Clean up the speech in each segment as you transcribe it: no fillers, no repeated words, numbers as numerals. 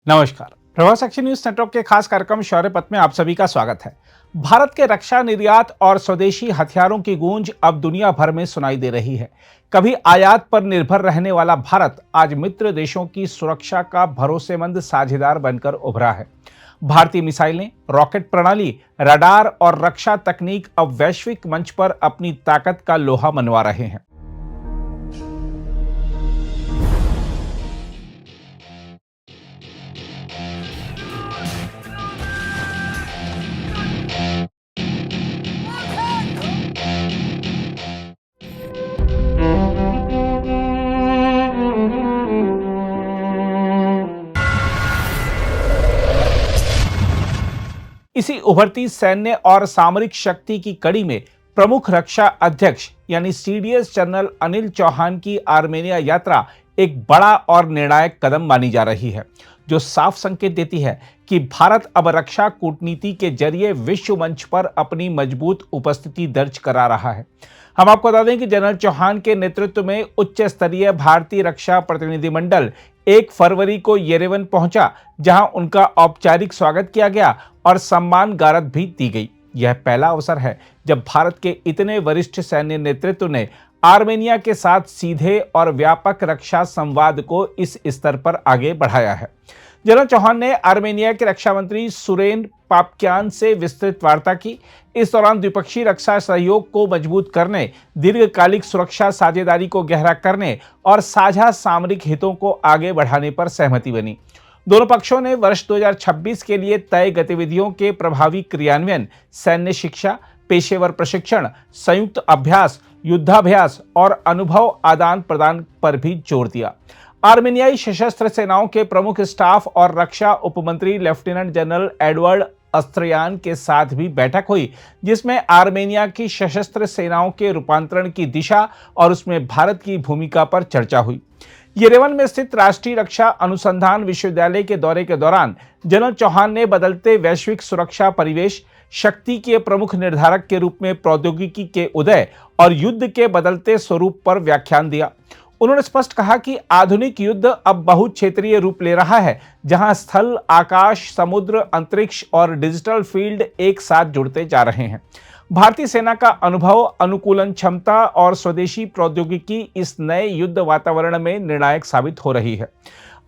नमस्कार। Prabhas action news network के खास कार्यक्रम शौर्य पथ में आप सभी का स्वागत है। भारत के रक्षा निर्यात और स्वदेशी हथियारों की गूंज अब दुनिया भर में सुनाई दे रही है। कभी आयात पर निर्भर रहने वाला भारत आज मित्र देशों की सुरक्षा का भरोसेमंद साझेदार बनकर उभरा है। भारतीय मिसाइलें, रॉकेट प्रणाली, रडार और रक्षा तकनीक अब वैश्विक मंच पर अपनी ताकत का लोहा मनवा रहे हैं। इसी उभरती सैन्य और सामरिक शक्ति की कड़ी में प्रमुख रक्षा अध्यक्ष यानी सीडीएस जनरल अनिल चौहान की आर्मेनिया यात्रा एक बड़ा और निर्णायक कदम मानी जा रही है, जो साफ संकेत देती है कि भारत अब रक्षा कूटनीति के जरिए विश्व मंच पर अपनी मजबूत उपस्थिति दर्ज करा रहा है। हम आपको बता दें कि जनरल चौहान के नेतृत्व में उच्च स्तरीय भारतीय रक्षा प्रतिनिधिमंडल 1 फरवरी को येरेवन पहुंचा, जहां उनका औपचारिक स्वागत किया गया और सम्मान गारद भी दी गई। यह पहला अवसर है जब भारत के इतने वरिष्ठ सैन्य नेतृत्व ने आर्मेनिया के साथ सीधे और व्यापक रक्षा संवाद को इस स्तर पर आगे बढ़ाया है। जनरल चौहान ने आर्मेनिया के रक्षा मंत्री सुरेन पापक्यान से विस्तृत वार्ता की। इस दौरान द्विपक्षीय रक्षा सहयोग को मजबूत करने, दीर्घकालिक सुरक्षा साझेदारी को गहरा करने और साझा सामरिक हितों को आगे बढ़ाने पर सहमति बनी। दोनों पक्षों ने वर्ष 2026 के लिए तय गतिविधियों के प्रभावी क्रियान्वयन, सैन्य शिक्षा, पेशेवर प्रशिक्षण, संयुक्त अभ्यास, युद्धाभ्यास और अनुभव आदान प्रदान पर भी जोर दिया। आर्मेनियाई सशस्त्र सेनाओं के प्रमुख स्टाफ और रक्षा उपमंत्री लेफ्टिनेंट जनरल एडवर्ड अस्त्रयान के साथ भी बैठक हुई, जिसमें आर्मेनिया की सशस्त्र सेनाओं के रूपांतरण की दिशा और उसमें भारत की भूमिका पर चर्चा हुई। येरेवन में स्थित राष्ट्रीय रक्षा अनुसंधान विश्वविद्यालय के दौरे के दौरान जनरल चौहान ने बदलते वैश्विक सुरक्षा परिवेश, शक्ति के प्रमुख निर्धारक के रूप में प्रौद्योगिकी के उदय और युद्ध के बदलते स्वरूप पर व्याख्यान दिया। उन्होंने स्पष्ट कहा कि आधुनिक युद्ध अब बहुक्षेत्रीय रूप ले रहा है, जहां स्थल, आकाश, समुद्र, अंतरिक्ष और डिजिटल फील्ड एक साथ जुड़ते जा रहे हैं। भारतीय सेना का अनुभव, अनुकूलन क्षमता और स्वदेशी प्रौद्योगिकी इस नए युद्ध वातावरण में निर्णायक साबित हो रही है।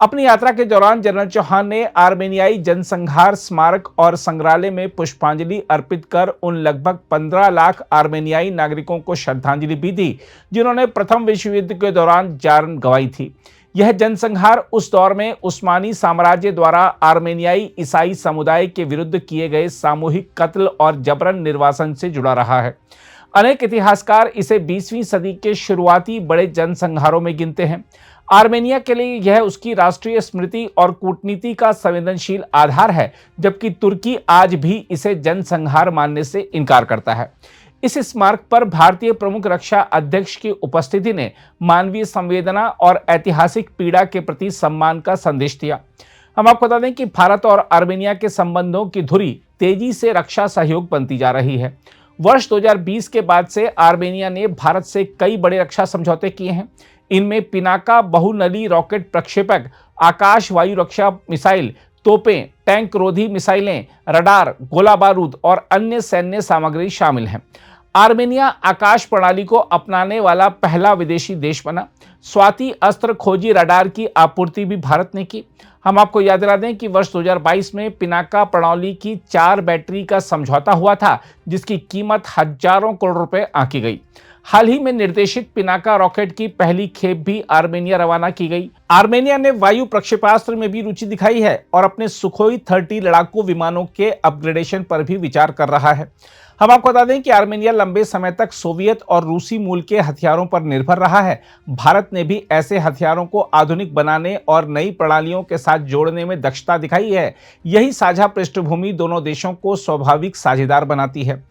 अपनी यात्रा के दौरान जनरल चौहान ने आर्मेनियाई जनसंहार स्मारक और संग्रहालय में पुष्पांजलि अर्पित कर उन लगभग 15 लाख आर्मेनियाई नागरिकों को श्रद्धांजलि भी दी, जिन्होंने प्रथम विश्व युद्ध के दौरान जान गंवाई थी। यह जनसंहार उस दौर में उस्मानी साम्राज्य द्वारा आर्मेनियाई ईसाई समुदाय के विरुद्ध किए गए सामूहिक कत्ल और जबरन निर्वासन से जुड़ा रहा है। अनेक इतिहासकार इसे 20वीं सदी के शुरुआती बड़े जनसंहारों में गिनते हैं। आर्मेनिया के लिए यह उसकी राष्ट्रीय स्मृति और कूटनीति का संवेदनशील आधार है, जबकि तुर्की आज भी इसे जनसंहार मानने से इनकार करता है। इस स्मारक पर भारतीय प्रमुख रक्षा अध्यक्ष की उपस्थिति ने मानवीय संवेदना और ऐतिहासिक पीड़ा के प्रति सम्मान का संदेश दिया। हम आपको बता दें कि भारत और आर्मेनिया के संबंधों की धुरी तेजी से रक्षा सहयोग बनती जा रही है। वर्ष 2020 के बाद से आर्मेनिया ने भारत से कई बड़े रक्षा समझौते किए हैं। इनमें पिनाका बहुनली रॉकेट प्रक्षेपक, आकाश वायु रक्षा मिसाइल, तोपें, टैंक रोधी मिसाइलें, रडार, गोला बारूद और अन्य सैन्य सामग्री शामिल हैं। आर्मेनिया आकाश प्रणाली को अपनाने वाला पहला विदेशी देश बना। स्वाति अस्त्र खोजी रडार की आपूर्ति भी भारत ने की। हम आपको याद दिला दें कि वर्ष 2022 में पिनाका प्रणाली की 4 बैटरी का समझौता हुआ था, जिसकी कीमत हजारों करोड़ रुपए आंकी गई। हाल ही में निर्देशित पिनाका रॉकेट की पहली खेप भी आर्मेनिया रवाना की गई। आर्मेनिया ने वायु प्रक्षेपास्त्र में भी रुचि दिखाई है और अपने सुखोई 30 लड़ाकू विमानों के अपग्रेडेशन पर भी विचार कर रहा है। हम आपको बता दें कि आर्मेनिया लंबे समय तक सोवियत और रूसी मूल के हथियारों पर निर्भर रहा है। भारत ने भी ऐसे हथियारों को आधुनिक बनाने और नई प्रणालियों के साथ जोड़ने में दक्षता दिखाई है। यही साझा पृष्ठभूमि दोनों देशों को स्वाभाविक साझेदार बनाती है।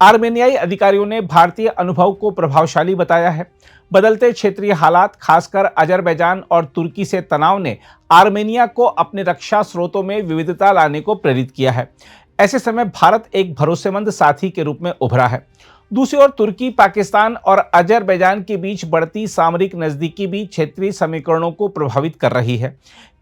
आर्मेनियाई अधिकारियों ने भारतीय अनुभव को प्रभावशाली बताया है। बदलते क्षेत्रीय हालात, खासकर अजरबैजान और तुर्की से तनाव ने आर्मेनिया को अपने रक्षा स्रोतों में विविधता लाने को प्रेरित किया है। ऐसे समय भारत एक भरोसेमंद साथी के रूप में उभरा है। दूसरी ओर तुर्की, पाकिस्तान और अजरबैजान के बीच बढ़ती सामरिक नजदीकी भी क्षेत्रीय समीकरणों को प्रभावित कर रही है।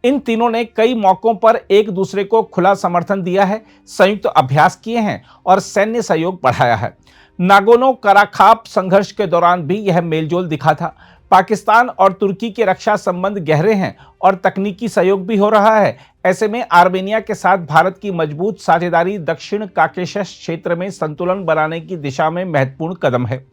इन तीनों ने कई मौकों पर एक दूसरे को खुला समर्थन दिया है, संयुक्त अभ्यास किए हैं और सैन्य सहयोग बढ़ाया है। नागोर्नो कराबाख संघर्ष के दौरान भी यह मेलजोल दिखा था। पाकिस्तान और तुर्की के रक्षा संबंध गहरे हैं और तकनीकी सहयोग भी हो रहा है। ऐसे में आर्मेनिया के साथ भारत की मजबूत साझेदारी दक्षिण काकेशस क्षेत्र में संतुलन बनाने की दिशा में महत्वपूर्ण कदम है।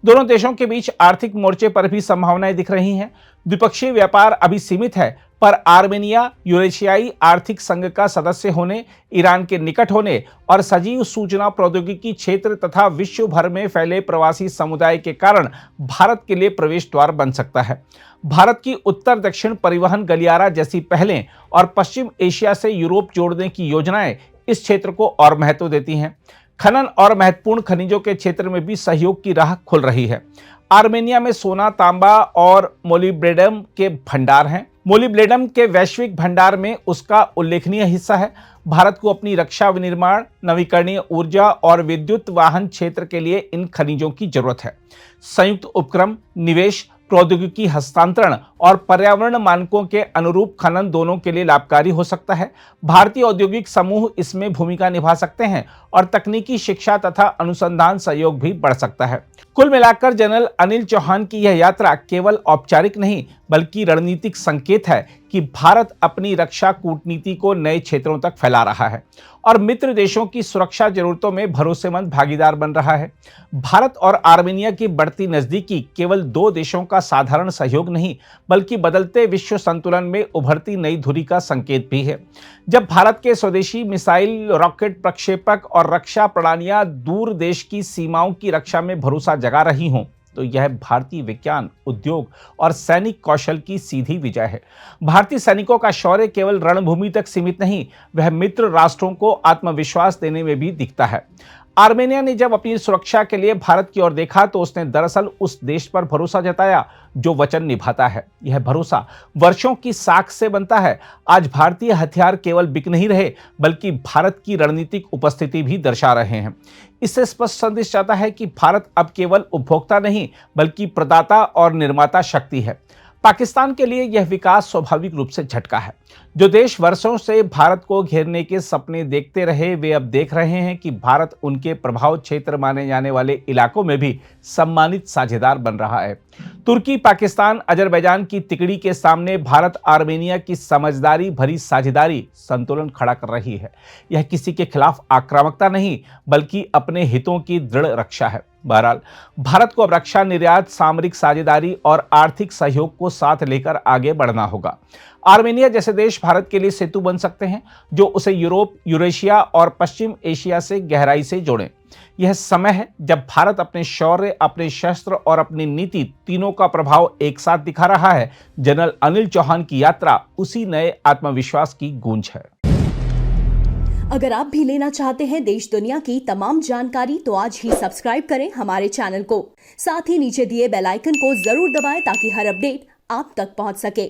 दोनों देशों के बीच आर्थिक मोर्चे पर भी संभावनाएं दिख रही हैं। द्विपक्षीय व्यापार अभी सीमित है, पर आर्मेनिया यूरेशियाई आर्थिक संघ का सदस्य होने, ईरान के निकट होने और सजीव सूचना प्रौद्योगिकी क्षेत्र तथा विश्व भर में फैले प्रवासी समुदाय के कारण भारत के लिए प्रवेश द्वार बन सकता है। भारत की उत्तर दक्षिण परिवहन गलियारा जैसी पहलें और पश्चिम एशिया से यूरोप जोड़ने की योजनाएं इस क्षेत्र को और महत्व देती हैं। खनन और महत्वपूर्ण खनिजों के क्षेत्र में भी सहयोग की राह खुल रही है। आर्मेनिया में सोना, तांबा और मोलिब्डेनम के भंडार हैं। मोलिब्डेनम के वैश्विक भंडार में उसका उल्लेखनीय हिस्सा है। भारत को अपनी रक्षा विनिर्माण, नवीकरणीय ऊर्जा और विद्युत वाहन क्षेत्र के लिए इन खनिजों की जरूरत है। संयुक्त उपक्रम, निवेश, प्रौद्योगिकी हस्तांतरण और पर्यावरण मानकों के अनुरूप खनन दोनों के लिए लाभकारी हो सकता है। भारतीय औद्योगिक समूह इसमें भूमिका निभा सकते हैं और तकनीकी शिक्षा तथा अनुसंधान सहयोग भी बढ़ सकता है। कुल मिलाकर जनरल अनिल चौहान की यह यात्रा केवल औपचारिक नहीं बल्कि रणनीतिक संकेत है कि भारत अपनी रक्षा कूटनीति को नए क्षेत्रों तक फैला रहा है और मित्र देशों की सुरक्षा जरूरतों में भरोसेमंद भागीदार बन रहा है। भारत और आर्मेनिया की बढ़ती नजदीकी केवल दो देशों का साधारण सहयोग नहीं बल्कि बदलते विश्व संतुलन में उभरती नई धुरी का संकेत भी है। जब भारत के स्वदेशी मिसाइल, रॉकेट प्रक्षेपक और रक्षा प्रणालियां दूर देश की सीमाओं की रक्षा में भरोसा जगा रही हों, तो यह भारतीय विज्ञान, उद्योग और सैनिक कौशल की सीधी विजय है। भारतीय सैनिकों का शौर्य केवल रणभूमि तक सीमित नहीं, वह मित्र राष्ट्रों को आत्मविश्वास देने में भी दिखता है। आर्मेनिया ने जब अपनी सुरक्षा के लिए भारत की ओर देखा तो उसने दरअसल उस देश पर भरोसा जताया जो वचन निभाता है। यह भरोसा वर्षों की साख से बनता है। आज भारतीय हथियार केवल बिक नहीं रहे बल्कि भारत की रणनीतिक उपस्थिति भी दर्शा रहे हैं। इससे स्पष्ट संदेश जाता है कि भारत अब केवल उपभोक्ता नहीं बल्कि प्रदाता और निर्माता शक्ति है। पाकिस्तान के लिए यह विकास स्वाभाविक रूप से झटका है। जो देश वर्षों से भारत को घेरने के सपने देखते रहे, वे अब देख रहे हैं कि भारत उनके प्रभाव क्षेत्र माने जाने वाले इलाकों में भी सम्मानित साझेदार बन रहा है। तुर्की, पाकिस्तान, अजरबैजान की तिकड़ी के सामने भारत आर्मेनिया की समझदारी भरी साझेदारी संतुलन खड़ा कर रही है। यह किसी के खिलाफ आक्रामकता नहीं बल्कि अपने हितों की दृढ़ रक्षा है। बहरहाल भारत को अब रक्षा निर्यात, सामरिक साझेदारी और आर्थिक सहयोग को साथ लेकर आगे बढ़ना होगा। आर्मेनिया जैसे देश भारत के लिए सेतु बन सकते हैं जो उसे यूरोप, यूरेशिया और पश्चिम एशिया से गहराई से जोड़ें। यह समय है जब भारत अपने शौर्य, अपने शस्त्र और अपनी नीति तीनों का प्रभाव एक साथ दिखा रहा है। जनरल अनिल चौहान की यात्रा उसी नए आत्मविश्वास की गूंज है। अगर आप भी लेना चाहते हैं देश दुनिया की तमाम जानकारी तो आज ही सब्सक्राइब करें हमारे चैनल को। साथ ही नीचे दिए बेल आइकन को जरूर दबाएं ताकि हर अपडेट आप तक पहुंच सके।